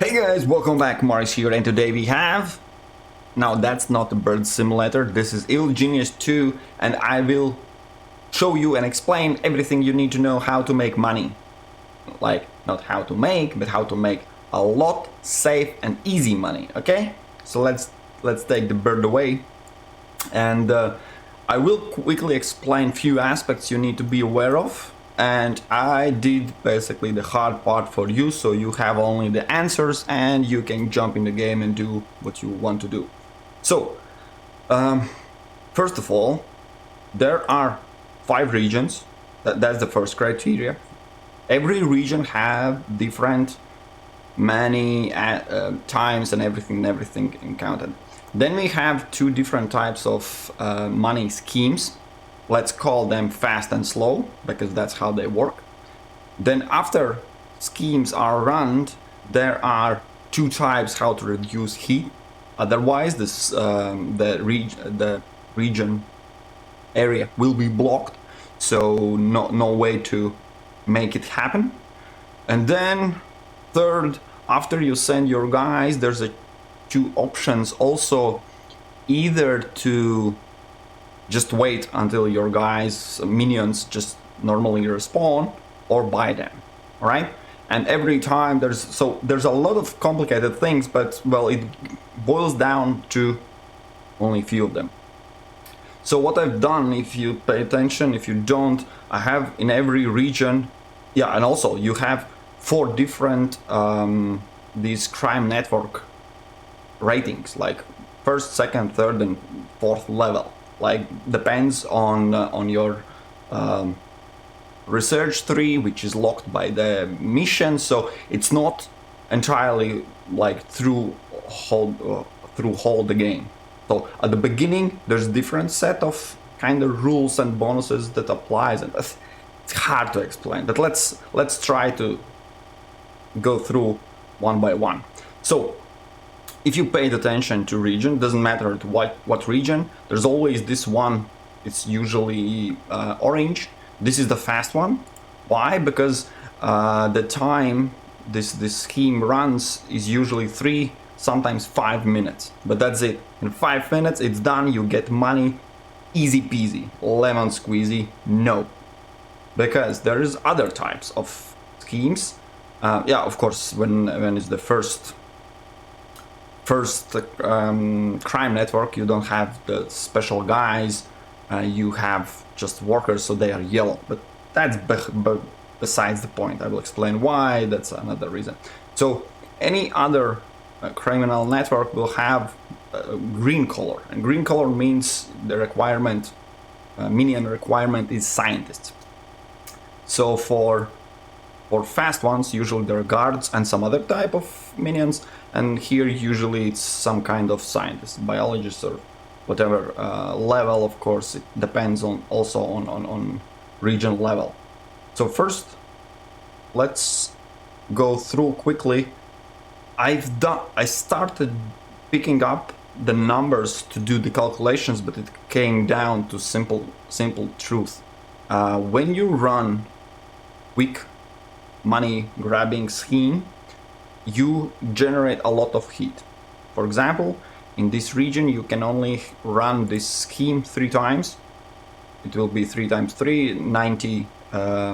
Hey guys, welcome back, Morris here, and today we have... Now that's not the bird simulator, this is Evil Genius 2, and I will show you and explain everything you need to know how to make money. Like, not how to make, but how to make a lot, safe and easy money, okay? So let's take the bird away, and I will quickly explain few aspects you need to be aware of. And I did basically the hard part for you, so you have only the answers and you can jump in the game and do what you want to do. So, first of all, there are 5 regions. That's the first criteria. Every region have different many times and everything counted. Then we have 2 different types of money schemes. Let's call them fast and slow, because that's how they work. Then after schemes are run, there are 2 types how to reduce heat. Otherwise, the region area will be blocked, so no way to make it happen. And then third, after you send your guys, there's 2 options also, either to just wait until your guys minions just normally respawn, or buy them. All right, and every time there's a lot of complicated things, but well, it boils down to only a few of them. So what I've done, if you pay attention, if you don't, I have in every region, yeah, and also you have 4 different these crime network ratings, like first, second, third and fourth level. Like, depends on your research tree, which is locked by the mission, so it's not entirely like through whole the game. So at the beginning there's different set of kind of rules and bonuses that applies, and it's hard to explain, but let's try to go through one by one. So if you paid attention to region, doesn't matter to what region, there's always this one. It's usually orange. This is the fast one. Why? Because the time this scheme runs is usually 3, sometimes 5 minutes. But that's it. In 5 minutes, it's done. You get money, easy peasy, lemon squeezy. No, because there is other types of schemes. Yeah, of course, when it's the first crime network, you don't have the special guys, you have just workers, so they are yellow, but that's besides the point. I will explain why, that's another reason. So any other criminal network will have green color, and green color means the requirement, minion requirement is scientists. So for fast ones, usually there are guards and some other type of minions, and here usually it's some kind of scientist, biologist, or whatever level. Of course, it depends on region level. So first, let's go through quickly. I started picking up the numbers to do the calculations, but it came down to simple truth. When you run quick money grabbing scheme, you generate a lot of heat. For example, in this region you can only run this scheme 3 times. It will be 3 times 3, 90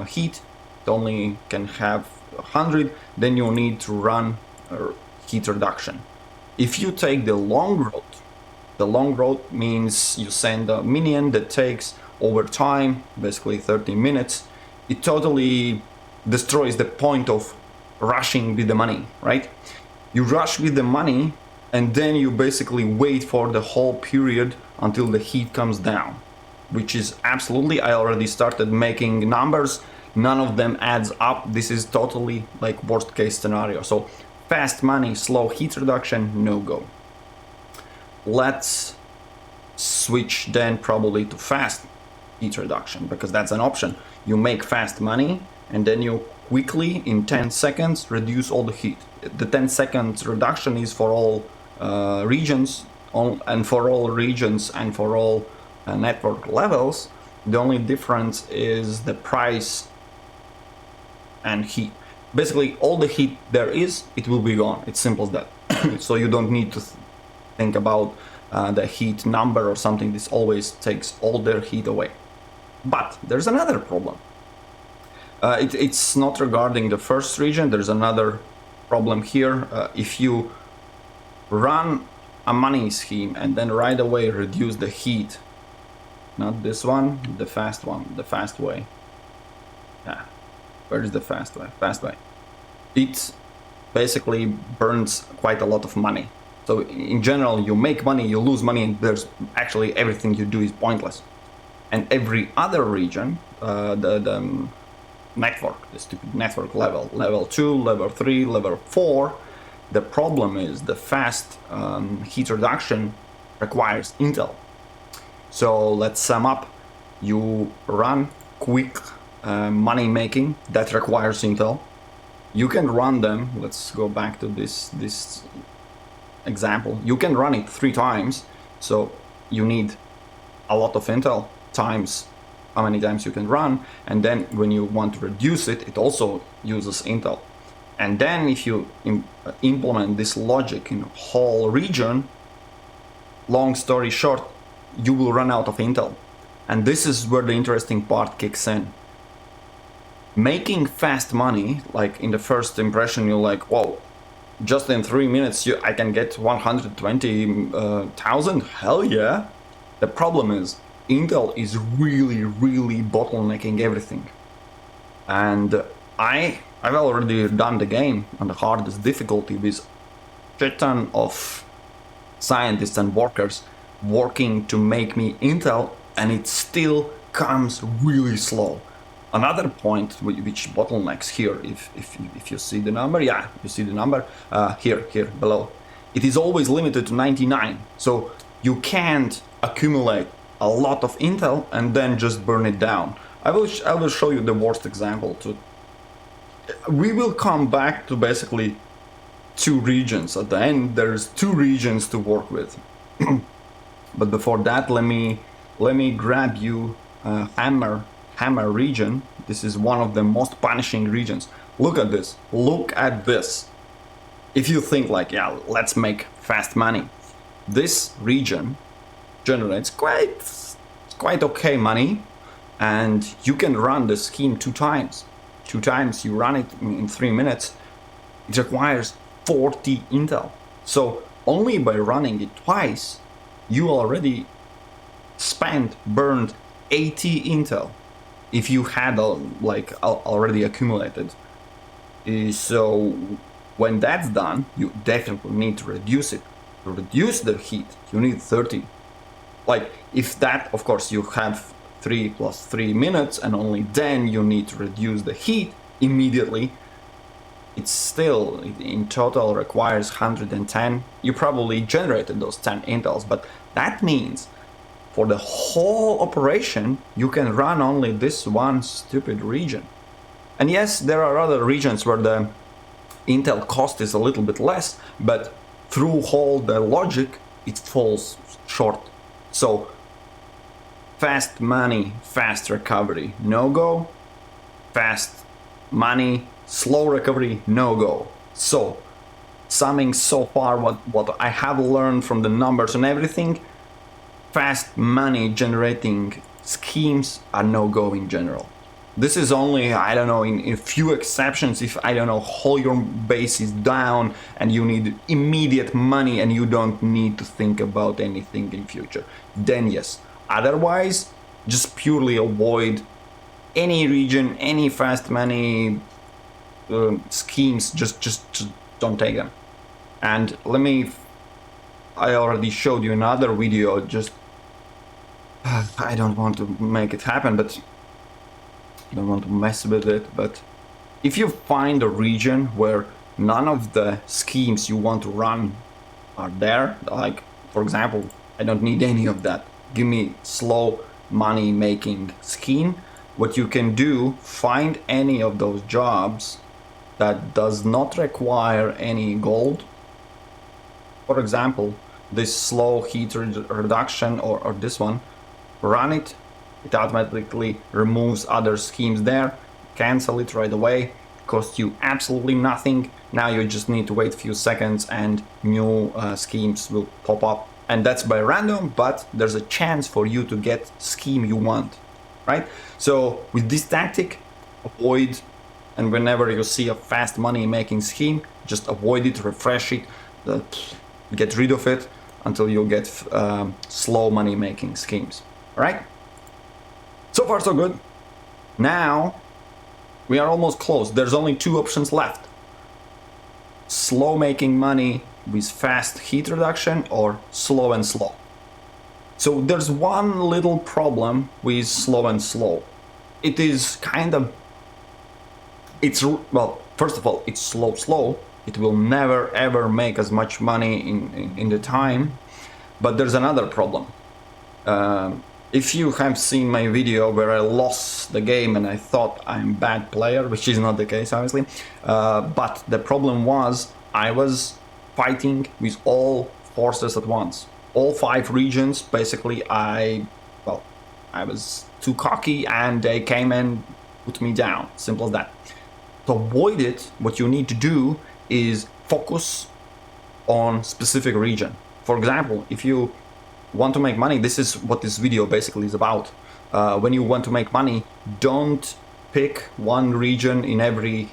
heat. It only can have 100. Then you need to run heat reduction. If you take the long road means you send a minion that takes over time, basically 30 minutes. It totally destroys the point of rushing with the money, right? You rush with the money and then you basically wait for the whole period until the heat comes down, which is absolutely, I already started making numbers, none of them adds up. This is totally like worst case scenario. So fast money, slow heat reduction, no go. Let's switch then probably to fast heat reduction, because that's an option. You make fast money and then you quickly, in 10 seconds, reduce all the heat. The 10 seconds reduction is for all regions, and for all regions and for all network levels. The only difference is the price and heat. basically all the heat there is, it will be gone. It's simple as that. So you don't need to think about the heat number or something. This always takes all their heat away. But there's another problem. It's not regarding the first region. There's another problem here. If you run a money scheme and then right away reduce the heat, not this one, the fast one, the fast way. Yeah, where is the fast way? Fast way. It basically burns quite a lot of money. So in general, you make money, you lose money, and there's actually everything you do is pointless. And every other region, the network, the stupid network level 2, level 3, level 4, the problem is the fast heat reduction requires Intel. So let's sum up. You run quick money making that requires Intel. You can run them. Let's go back to this example. You can run it 3 times. So you need a lot of Intel times how many times you can run. And then when you want to reduce it, it also uses Intel. And then if you implement this logic in a whole region, long story short, you will run out of Intel. And this is where the interesting part kicks in. Making fast money, like in the first impression, you're like, whoa, just in 3 minutes I can get 120,000? Hell yeah. The problem is Intel is really bottlenecking everything. And I've already done the game on the hardest difficulty with a ton of scientists and workers working to make me Intel, and it still comes really slow. Another point which bottlenecks here, if you see the number, yeah, you see the number here below. It is always limited to 99, so you can't accumulate a lot of Intel and then just burn it down. I will show you the worst example. We will come back to basically 2 regions. At the end, there's 2 regions to work with. But before that, let me grab you hammer region. This is one of the most punishing regions. Look at this. Look at this. If you think like, yeah, let's make fast money, this region generates quite okay money, and you can run the scheme 2 times. 2 times you run it in 3 minutes. It requires 40 Intel. So only by running it twice, you already burned 80 Intel if you had already accumulated. So when that's done, you definitely need to reduce it. To reduce the heat, you need 30. Like, if that, of course, you have 3 plus 3 minutes, and only then you need to reduce the heat immediately. It still, in total, requires 110. You probably generated those 10 Intels, but that means for the whole operation, you can run only this one stupid region. And yes, there are other regions where the Intel cost is a little bit less, but through all the logic, it falls short. So, fast money, fast recovery, no go. Fast money, slow recovery, no go. So, summing so far what I have learned from the numbers and everything, fast money generating schemes are no go in general. This is only, I don't know, in a few exceptions, if, I don't know, all your base is down and you need immediate money and you don't need to think about anything in future. Then yes. Otherwise, just purely avoid any region, any fast money schemes, just don't take them. And I already showed you another video, just, I don't want to make it happen, but I don't want to mess with it, but if you find a region where none of the schemes you want to run are there, like, for example, I don't need any of that, give me slow money making scheme, what you can do, find any of those jobs that does not require any gold. For example, this slow heat reduction or this one, run it automatically removes other schemes there, cancel it right away, cost you absolutely nothing. Now you just need to wait a few seconds and new schemes will pop up. And that's by random, but there's a chance for you to get scheme you want, right? So with this tactic, avoid, and whenever you see a fast money making scheme, just avoid it, refresh it, get rid of it until you get slow money making schemes, all right? So far so good. Now we are almost close. There's only two options left: slow making money with fast heat reduction, or slow and slow. So there's one little problem with slow and slow. It is kind of, well, first of all, it's slow. It will never ever make as much money in the time. But there's another problem. If you have seen my video where I lost the game and I thought I'm a bad player, which is not the case obviously, but the problem was I was fighting with all forces at once. All 5 regions, basically, I was too cocky and they came and put me down. Simple as that. To avoid it, what you need to do is focus on specific region. For example, if you want to make money, this is what this video basically is about. When you want to make money, don't pick one region in every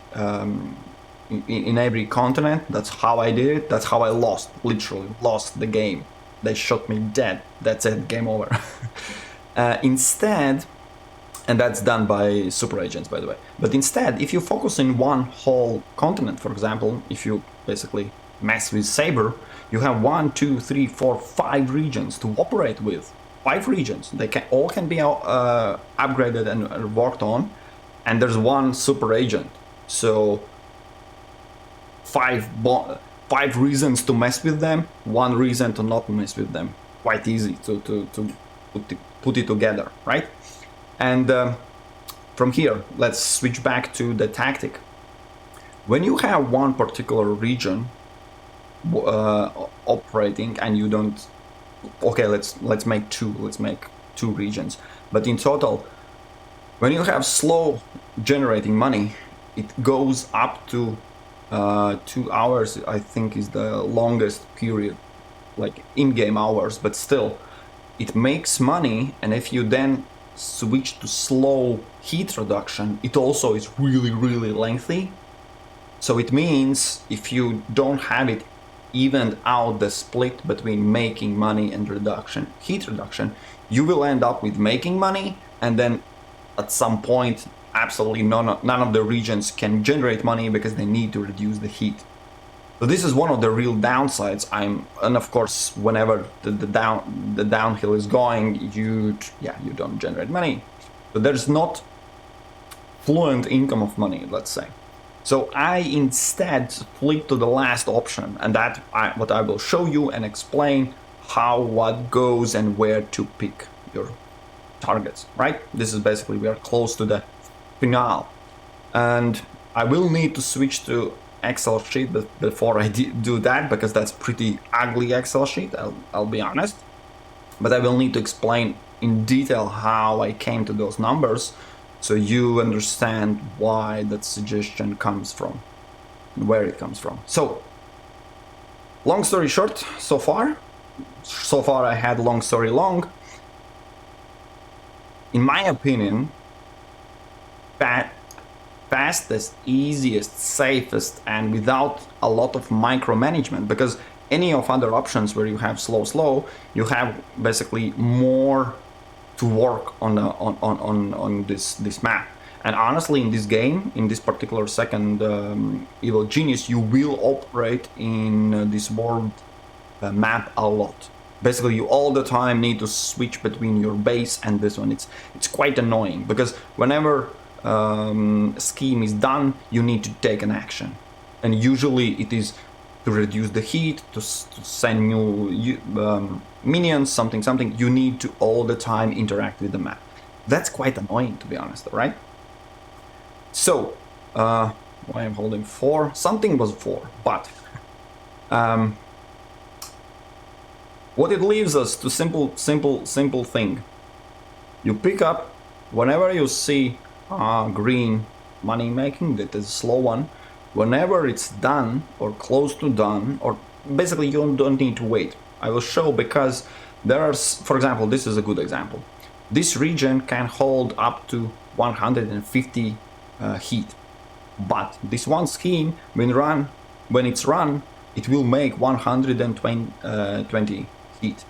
continent. That's how I did it. That's how I lost, literally lost the game. They shot me dead. That's it, game over. Instead, and that's done by super agents, by the way. But instead, if you focus in one whole continent, for example, if you basically mess with Saber, you have 1, 2, 3, 4, 5 regions to operate with. 5 regions. They all can be upgraded and worked on, and there's one super agent. So 5 reasons to mess with them, 1 reason to not mess with them. Quite easy to put it together, right? And from here, let's switch back to the tactic. When you have one particular region operating and you don't, okay, let's make 2 regions, but in total, when you have slow generating money, it goes up to 2 hours, I think, is the longest period, like in-game hours, but still it makes money. And if you then switch to slow heat reduction, it also is really lengthy. So it means if you don't have it evened out, the split between making money and heat reduction, you will end up with making money, and then at some point absolutely none of the regions can generate money because they need to reduce the heat. So this is one of the real downsides. And of course, whenever the downhill is going, you don't generate money. So there's not fluent income of money, let's say. So I instead flip to the last option, and what I will show you and explain how what goes and where to pick your targets, right? This is basically, we are close to the finale, and I will need to switch to Excel sheet before I do that, because that's pretty ugly Excel sheet, I'll be honest. But I will need to explain in detail how I came to those numbers, so you understand why that suggestion comes from, where it comes from. So, long story short, so far I had long story long. In my opinion, fastest, easiest, safest, and without a lot of micromanagement, because any of other options where you have slow, you have basically more to work on this map. And honestly, in this game, in this particular second Evil Genius, you will operate in this world map a lot. Basically, you all the time need to switch between your base and this one. It's quite annoying, because whenever scheme is done, you need to take an action, and usually it is to reduce the heat, to send new minions, something. You need to all the time interact with the map. That's quite annoying, to be honest, right? So why I'm holding 4, something was 4, but what it leaves us to simple thing. You pick up whenever you see green money making, that is a slow one. Whenever it's done or close to done, or basically you don't need to wait. I will show, because there are, for example, this is a good example. This region can hold up to 150 heat, but this one scheme, when it's run, it will make 120 heat.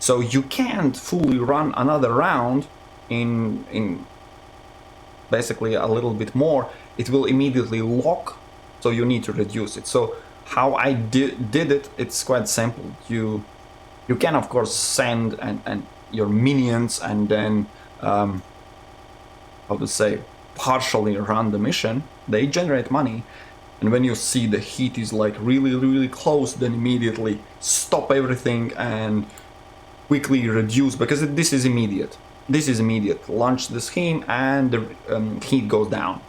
So you can't fully run another round in basically a little bit more. It will immediately lock, so you need to reduce it. So how I did it, it's quite simple. You can of course send and your minions and then how to say, partially run the mission. They generate money, and when you see the heat is like really close, then immediately stop everything and quickly reduce, because this is immediate. This is immediate. Launch the scheme and the heat goes down.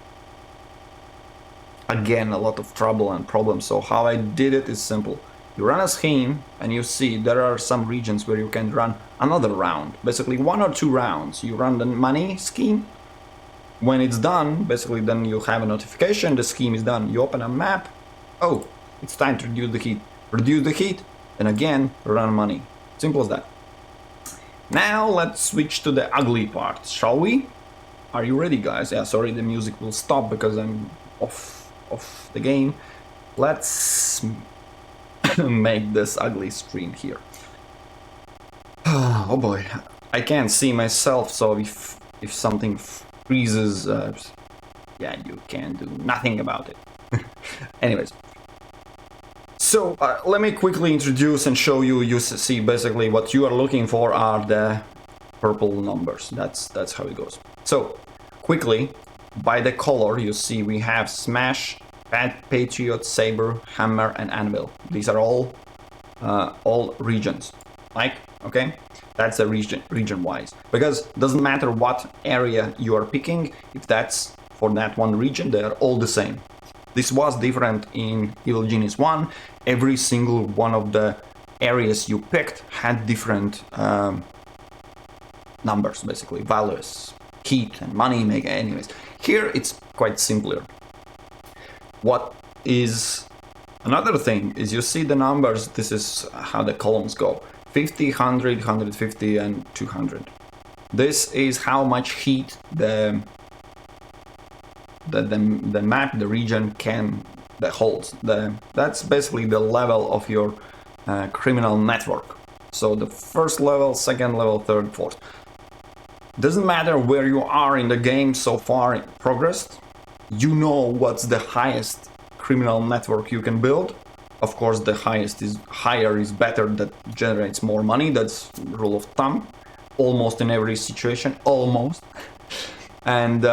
Again, a lot of trouble and problems. So how I did it is simple. You run a scheme and you see there are some regions where you can run another round, basically 1 or 2 rounds. You run the money scheme. When it's done, basically then you have a notification, the scheme is done. You open a map. Oh, it's time to reduce the heat. Reduce the heat, and again run money. Simple as that. Now let's switch to the ugly part, shall we? Are you ready, guys? Yeah, sorry, the music will stop because I'm off the game. Let's make this ugly screen here. Oh boy, I can't see myself, so if something freezes, yeah, you can do nothing about it. Anyways, so let me quickly introduce and show you. You see, basically what you are looking for are the purple numbers. That's how it goes. So quickly, by the color, you see we have Smash, Patriot, Saber, Hammer, and Anvil. These are all regions. Like, okay, that's a region wise, because it doesn't matter what area you are picking. If that's for that one region, they are all the same. This was different in Evil Genius 1. Every single one of the areas you picked had different numbers, basically values, heat and money making. Anyways, here it's quite simpler. What is another thing is, you see the numbers. This is how the columns go: 50, 100, 150, and 200. This is how much heat the map, the region that holds. That's basically the level of your criminal network. So the first level, second level, third, fourth. Doesn't matter where you are in the game so far progressed. You know what's the highest criminal network you can build. Of course, the higher is better, that generates more money. That's rule of thumb, almost in every situation, almost. And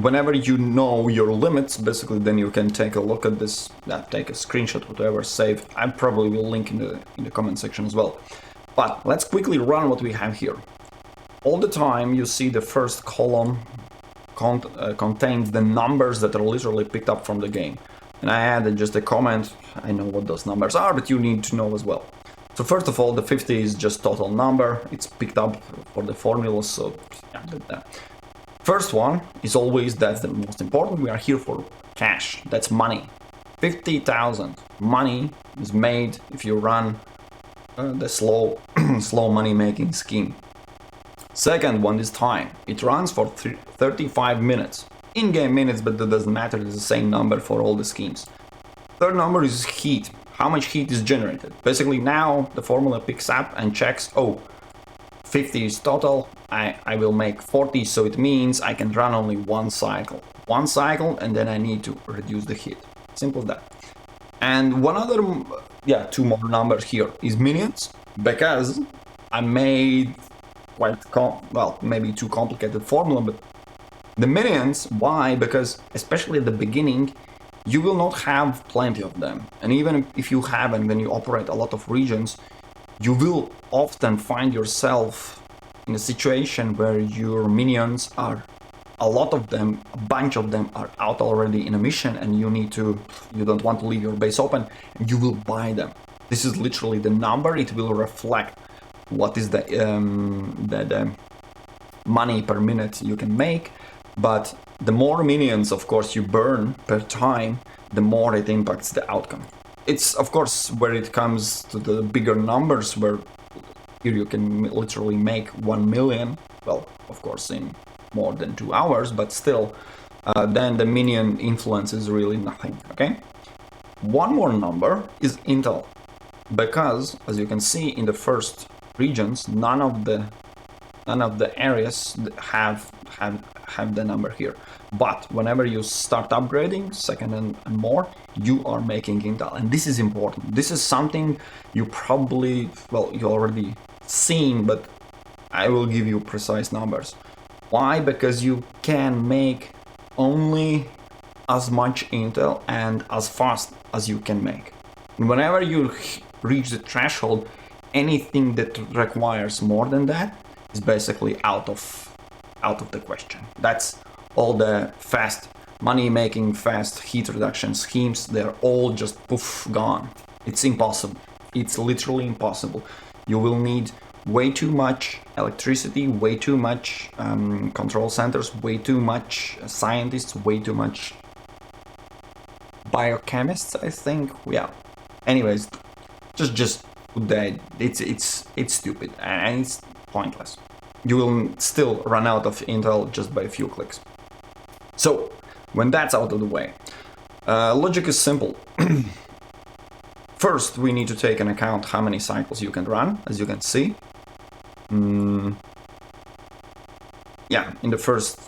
whenever you know your limits, basically, then you can take a look at this, take a screenshot, whatever, save. I probably will link in the comment section as well. But let's quickly run what we have here. All the time you see the first column contains the numbers that are literally picked up from the game. And I added just a comment. I know what those numbers are, but you need to know as well. So first of all, the 50 is just total number. It's picked up for the formulas, so yeah, First one is always, that's the most important. We are here for cash. That's money. 50,000 money is made if you run the slow money making scheme. Second one is time. It runs for 35 minutes. In-game minutes, but that doesn't matter. It's the same number for all the schemes. Third number is heat. How much heat is generated? Basically now the formula picks up and checks, oh, 50 is total. I will make 40, so it means I can run only one cycle, and then I need to reduce the heat. Simple as that. And one other, two more numbers here is minions, because I made quite maybe too complicated formula, but the minions, why? Because especially at the beginning, you will not have plenty of them, and even if you have, and when you operate a lot of regions, you will often find yourself in a situation where your minions are, a lot of them, a bunch of them are out already in a mission, and you don't want to leave your base open, and you will buy them. This is literally the number. It will reflect what is the money per minute you can make. But the more minions, of course, you burn per time, the more it impacts the outcome. It's, of course, where it comes to the bigger numbers, where here you can literally make 1 million, well, of course, in more than 2 hours, but still, then the minion influence is really nothing, okay? One more number is Intel, because, as you can see in the first regions, none of the areas have the number here. But whenever you start upgrading second and more, you are making Intel, and this is important. This is something you probably, well, you already seen, but I will give you precise numbers. Why? Because you can make only as much Intel and as fast as you can make. And whenever you reach the threshold, anything that requires more than that is basically out of the question. That's all the fast money making, fast heat reduction schemes, they're all just poof, gone. It's impossible. It's literally impossible. You will need way too much electricity, way too much control centers, way too much scientists, way too much biochemists, I think. Yeah. Anyways, just it's stupid and it's pointless. You will still run out of Intel just by a few clicks. So, when that's out of the way, logic is simple. First, we need to take into account how many cycles you can run, as you can see. Yeah, in the first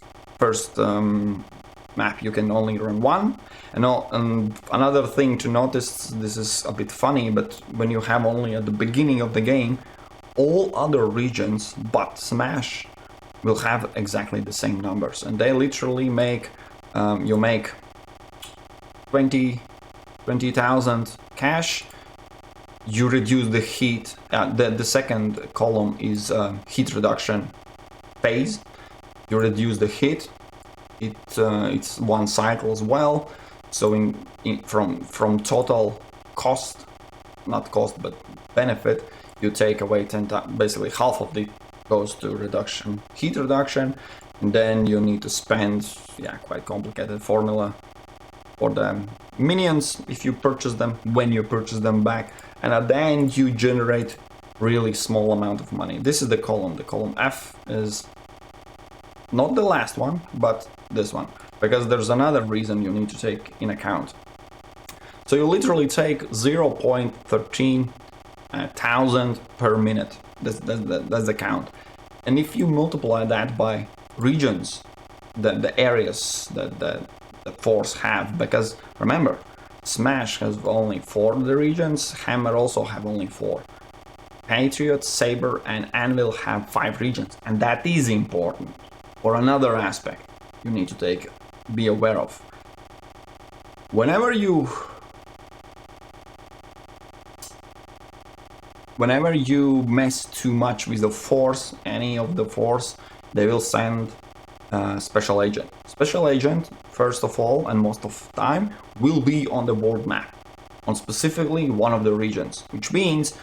map you can only run one. And another thing to notice, this is a bit funny, but when you have only at the beginning of the game, all other regions but Smash will have exactly the same numbers, and they literally make you make 20,000 cash. You reduce the heat. The second column is heat reduction phase. You reduce the heat. It's one cycle as well. So from total cost, not cost but benefit, you take away basically half of it goes to heat reduction, and then you need to spend quite complicated formula for the minions if you purchase them, when you purchase them back, and at the end you generate really small amount of money. This is the column. The column F is not the last one, but this one, because there's another reason you need to take in account. So you literally take 0.13 thousand per minute. That's the count. And if you multiply that by regions, the areas that the Force have, because remember, Smash has only 4 of the regions, Hammer also have only 4. Patriot, Saber, and Anvil have 5 regions, and that is important for another aspect you need to be aware of. Whenever you mess too much with the Force, any of the Force, they will send Special Agent. Special Agent, first of all and most of the time, will be on the world map, on specifically one of the regions, which means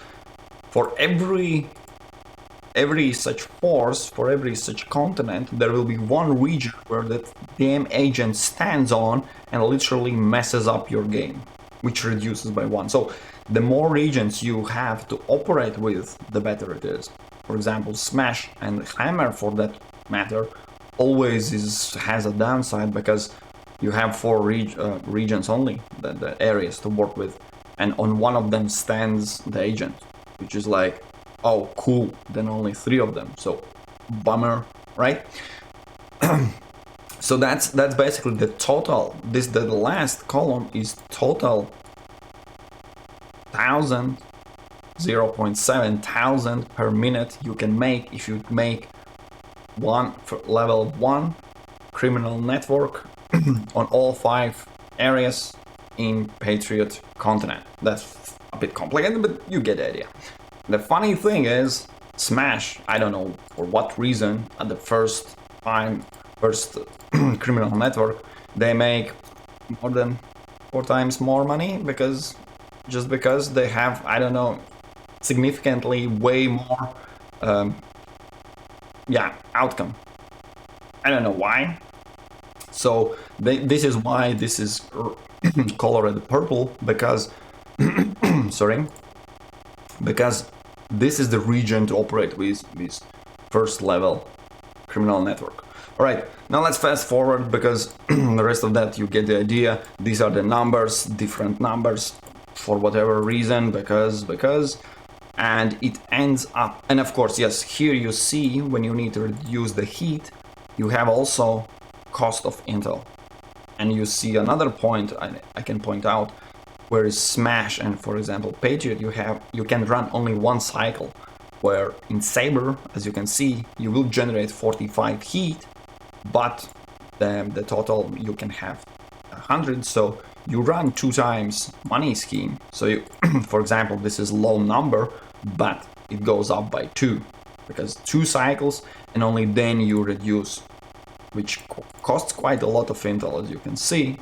for every such force, for every such continent, there will be one region where the damn agent stands on and literally messes up your game, which reduces by 1. So the more regions you have to operate with, the better it is. For example, Smash and Hammer, for that matter, always has a downside, because you have 4 regions only, the areas to work with, and on one of them stands the agent, which is like, oh cool, then only 3 of them, so bummer, right? So that's basically the total. The last column is total 0.7 thousand per minute you can make if you make one for level 1 criminal network on all 5 areas in Patriot continent. That's a bit complicated, but you get the idea. The funny thing is, Smash, I don't know for what reason, at the first criminal network, they make more than 4 times more money, because they have, I don't know, significantly way more outcome. I don't know why, So this is why this is colored purple, because sorry, because this is the region to operate with first level criminal network. All right, now let's fast forward, because the rest of that you get the idea. These are the numbers, different numbers for whatever reason, because, and it ends up, and of course, yes, here you see when you need to reduce the heat, you have also cost of intel. And you see another point I can point out, where is Smash and, for example, Patriot, you can run only one cycle, where in Saber, as you can see, you will generate 45 heat, but the total you can have 100, so you run 2 times money scheme. So you, for example, this is low number, but it goes up by 2, because 2 cycles, and only then you reduce, which costs quite a lot of intel. As you can see,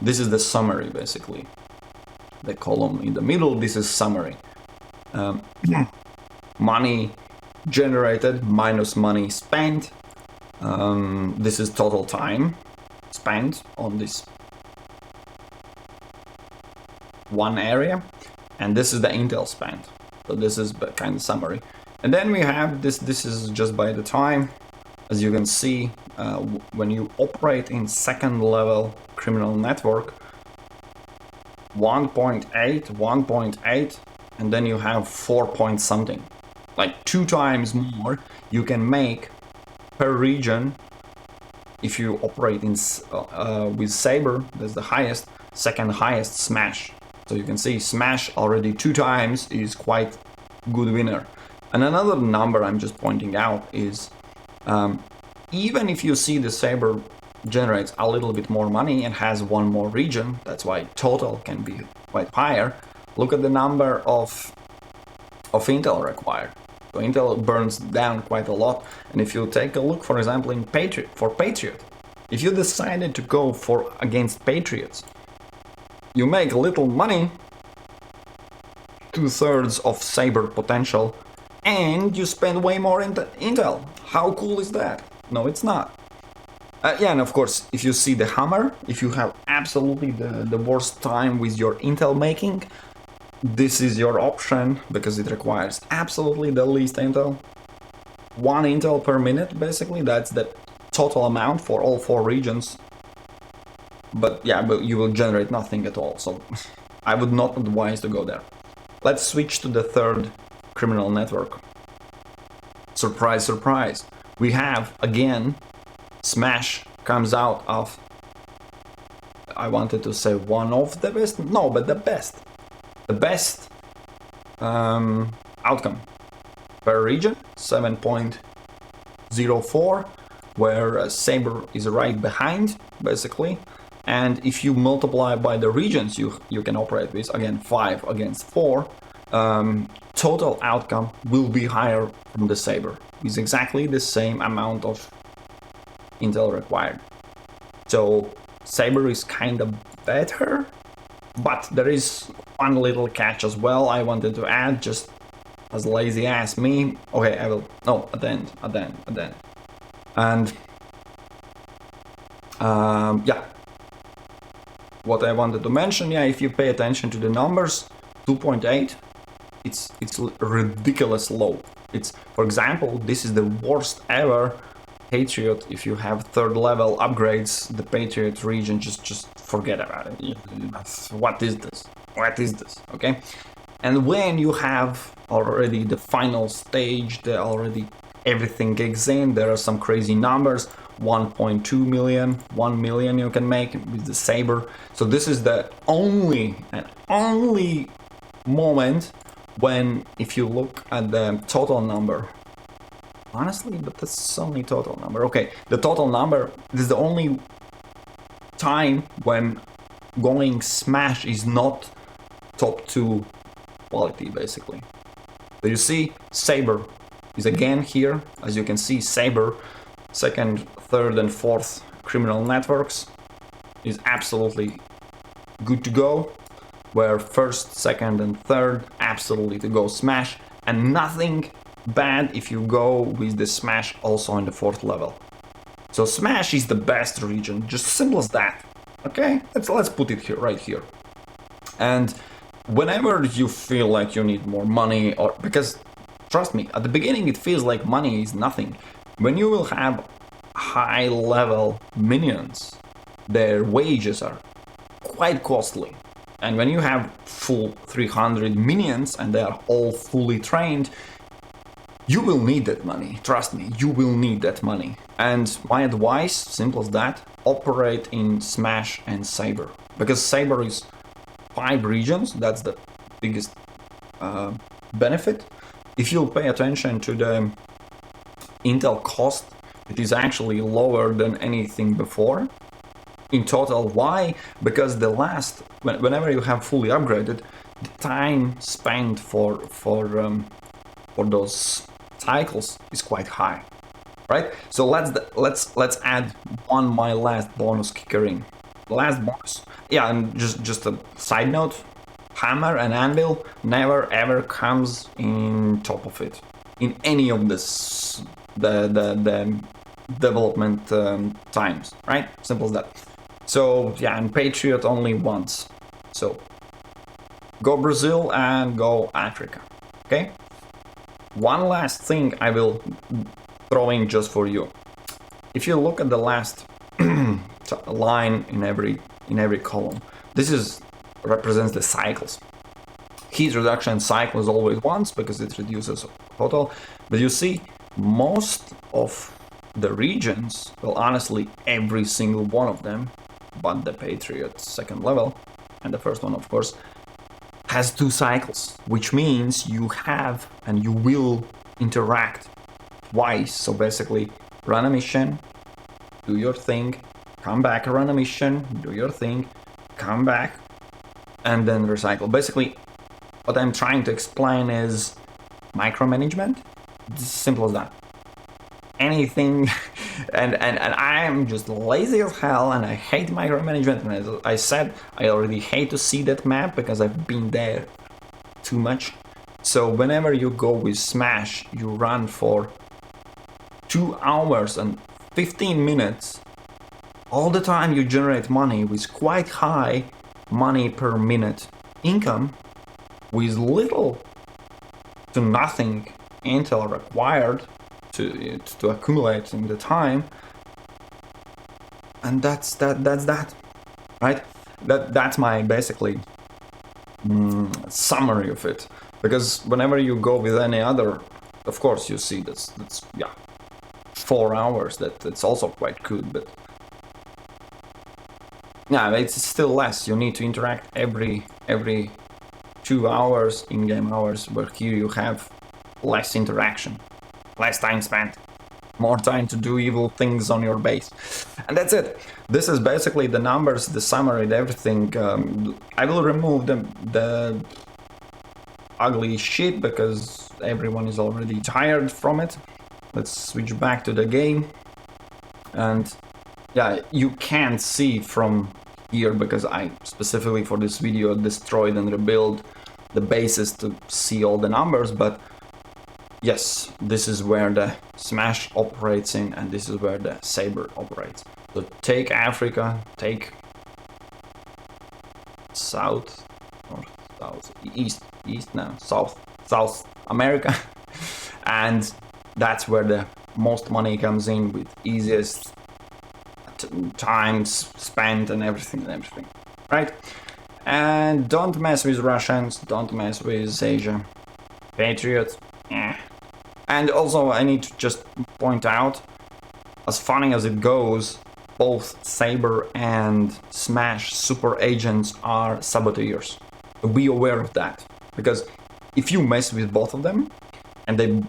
this is the summary, basically. The column in the middle, this is summary. Money generated minus money spent. This is total time spent on this one area, and this is the intel spent. So this is the kind of summary. And then we have this is just by the time. As you can see, when you operate in second level criminal network, 1.8, and then you have 4 point something, like 2 times more you can make per region if you operate in with Saber. That's the highest, second highest Smash. So you can see Smash already 2 times is quite good winner. And another number I'm just pointing out is even if you see the Saber generates a little bit more money and has 1 more region, that's why total can be quite higher. Look at the number of intel required. So intel burns down quite a lot. And if you take a look, for example, in Patriot, if you decided to go against Patriots, you make little money, 2/3 of Saber potential, and you spend way more intel. How cool is that? No, it's not. Yeah, and of course, if you see the Hammer, if you have absolutely the worst time with your intel making, this is your option, because it requires absolutely the least intel. 1 intel per minute, basically, that's the total amount for all 4 regions. But yeah, but you will generate nothing at all, so I would not advise to go there. Let's switch to the third criminal network. Surprise, surprise. We have, again, Smash comes out of, I wanted to say one of the best, no, but the best. The best outcome per region, 7.04, where Saber is right behind, basically. And if you multiply by the regions you can operate with, again 5 against 4, total outcome will be higher from the Saber, with exactly the same amount of intel required. So Saber is kind of better, but there is one little catch as well I wanted to add, just as lazy as me. Okay, I will, no, at the end. And yeah, what I wanted to mention, yeah, if you pay attention to the numbers, 2.8, it's ridiculous low. It's, for example, this is the worst ever Patriot. If you have 3rd level upgrades, the Patriot region, just forget about it. What is this? Okay? And when you have already the final stage, already everything kicks in, there are some crazy numbers, 1.2 million, 1 million you can make with the Saber. So this is the only moment when, if you look at the total number, honestly, but that's only total number. Okay, the total number, this is the only time when going Smash is not top 2 quality, basically. So you see, Saber is again here. As you can see, Saber, 2nd, 3rd, and 4th criminal networks is absolutely good to go, where 1st, 2nd, and 3rd absolutely to go Smash, and nothing bad if you go with the Smash also on the 4th level. So Smash is the best region, just simple as that. Okay, let's put it here, right here. And whenever you feel like you need more money, or because trust me, at the beginning it feels like money is nothing. When you will have high level minions, their wages are quite costly. And when you have full 300 minions and they are all fully trained, you will need that money. Trust me, you will need that money. And my advice, simple as that, operate in Smash and Saber. Because Saber is 5 regions, that's the biggest benefit. If you pay attention to the Intel cost, it is actually lower than anything before. In total, why? Because whenever you have fully upgraded, the time spent for those cycles is quite high, right? So let's add my last bonus kicker in. Last bonus, yeah, and just a side note: hammer and anvil never ever comes in top of it in any of this the development times, right? Simple as that. So yeah, and Patriot only once. So go Brazil and go Africa. Okay. One last thing I will throw in just for you. If you look at the last line in every column, this represents the cycles. Heat reduction cycle is always once because it reduces total. But you see, most of the regions, well, honestly, every single one of them, but the Patriot second level and the first one, of course, has 2 cycles, which means you have and you will interact twice. So basically, run a mission, do your thing, come back, run a mission, do your thing, come back, and then recycle. Basically, what I'm trying to explain is micromanagement. It's simple as that. Anything, and I'm just lazy as hell, and I hate micromanagement. And as I said, I already hate to see that map because I've been there too much. So whenever you go with Smash, you run for 2 hours and 15 minutes. All the time you generate money with quite high money per minute income, with little to nothing intel required to accumulate in the time, and that's that, right? That's my basically summary of it. Because whenever you go with any other, of course you see that's 4 hours. That's also quite good, but yeah, it's still less. You need to interact every 2 hours in-game hours, where here you have less interaction, less time spent, more time to do evil things on your base. And that's it. This is basically the numbers, the summary, everything. I will remove the ugly shit because everyone is already tired from it. Let's switch back to the game. And yeah, you can't see from here because I specifically for this video destroyed and rebuilt the bases to see all the numbers, but yes, this is where the Smash operates in, and this is where the Saber operates. So take Africa, take South America, and that's where the most money comes in, with easiest times spent and everything, right? And don't mess with Russians, don't mess with Asia. Patriots, yeah. And also I need to just point out, as funny as it goes, both Saber and Smash super agents are saboteurs. Be aware of that, because if you mess with both of them and they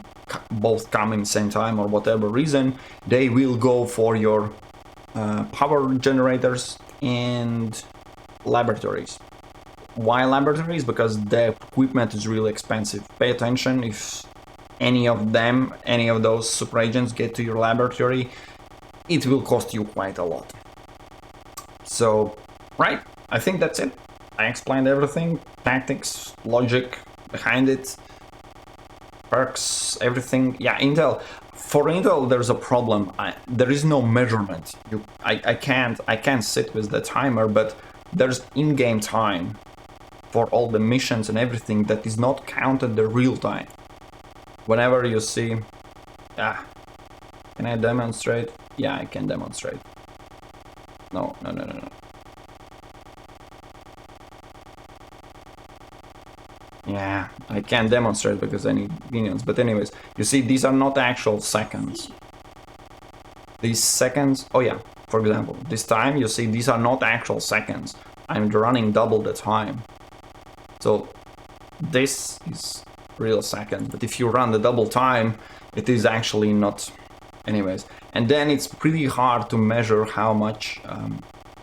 both come in the same time or whatever reason, they will go for your power generators and laboratories. Why laboratories? Because the equipment is really expensive. Pay attention, if any of those super agents get to your laboratory, it will cost you quite a lot. So, right, I think that's it. I explained everything, tactics, logic behind it, perks, everything. Yeah, Intel, For Intel, there's a problem. There is no measurement. I can't sit with the timer, but there's in-game time for all the missions and everything that is not counted the real time. Whenever you see, can I demonstrate? Yeah, I can demonstrate. No. Yeah, I can't demonstrate because I need minions. But anyways, you see, these are not actual seconds. These seconds, oh yeah, for example, this time, you see, these are not actual seconds. I'm running double the time. So this is real seconds, but if you run the double time, it is actually not. Anyways, and then it's pretty hard to measure how much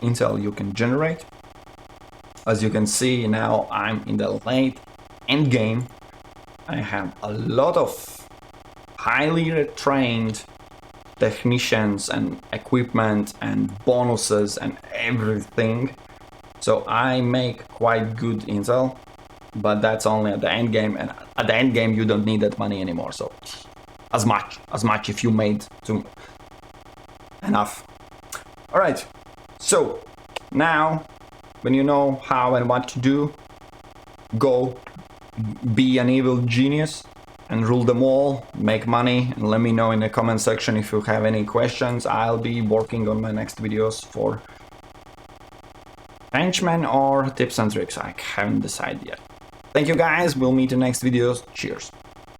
Intel you can generate. As you can see now, I'm in the late end game. I have a lot of highly trained technicians and equipment and bonuses and everything. So I make quite good Intel, but that's only at the end game, and at the end game you don't need that money anymore. So as much if you made enough. All right. So now, when you know how and what to do, go be an evil genius and rule them all, make money, and let me know in the comment section if you have any questions. I'll be working on my next videos for henchmen or tips and tricks. I haven't decided yet. Thank you guys, we'll meet in the next videos. Cheers.